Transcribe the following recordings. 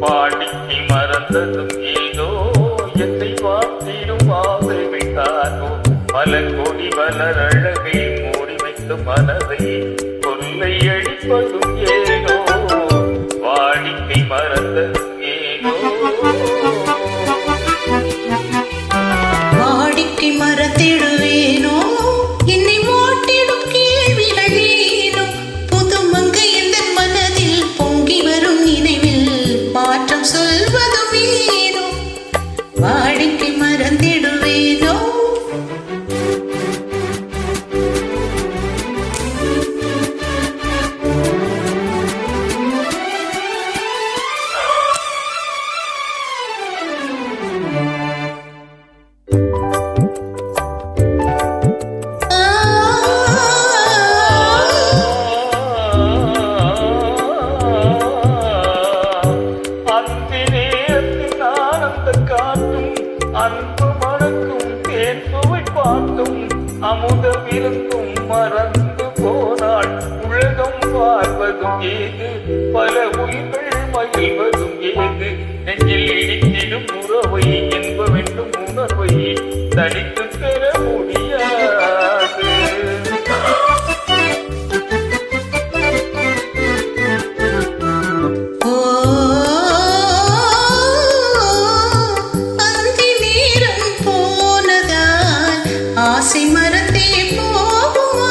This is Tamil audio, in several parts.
வாடிக்கை மறந்ததும் ஏதோ என்னை வாத்திடும் ஆசை வைத்தானோ பல கொடி வளர் அழகை மூடி வைக்கும் மனதை கொல்லை அடிப்பதும் ஏனோ வாடிக்கை மறந்ததும் ஏனோ வாடிக்கை மறத்திடுவேனோ என்னை மாட்டிடும் கேள்விகள் ஏனோ புதுமங்கை என்ற மனதில் பொங்கி வரும் நினைவில் மாற்றம் சொல்வதும் ஏனோ வாடிக்கை மறந்திடுவேனோ அன்பு மணக்கும் தேன் சுவை பார்த்தும் அமுத விருந்தும் மறந்து போனாள் உலகம் வாழ்வதும் ஏது பல உயிர்கள் மகிழ்வதும் ஏது நெஞ்சில் இடித்திடும் உறவை என்பவென்றும் உணர்வை தனித்து பெற முடியாது ஆசை மறந்தே போகுமா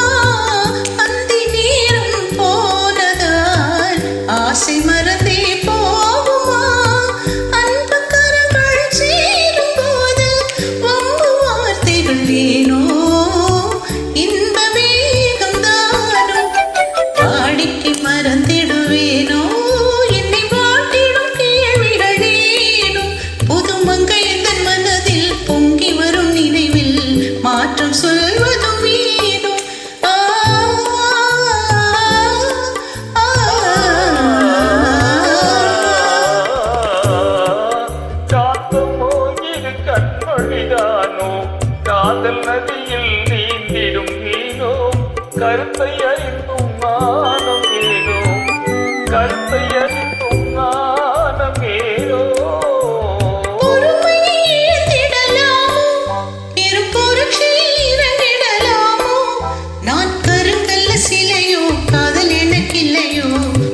அந்தி நேரம் போனதால் ஆசை மறந்தே போகுமா அன்பு கரங்கள் சேரும் போது வம்பு வார்த்தைகள் ஏனோ இன்ப வேகம்தானோ வாடிக்கை மறந்திடுவேனோ என்னை வாட்டிடும் கேள்விகள் ஏனோ புதுமங்கை எந்த மனதில் பொங்கி வரும் நினைவில் மாற்றம் சொல்வதும் ஏனோ காத்தமோ இரு கண்மொழிதானோ காதல் நதியில் நீந்திடும் மீனோ கருத்தை அறிந்தும் நாணம் ஏனோ கருத்தை அறிந்தும் நாணம் ஏனோ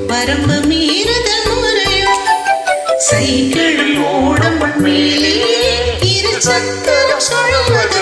வரம்பு மீறுதல் முறையோ சைக்கிள் ஓடும் மேலே இரு சக்கரம் சொல்வது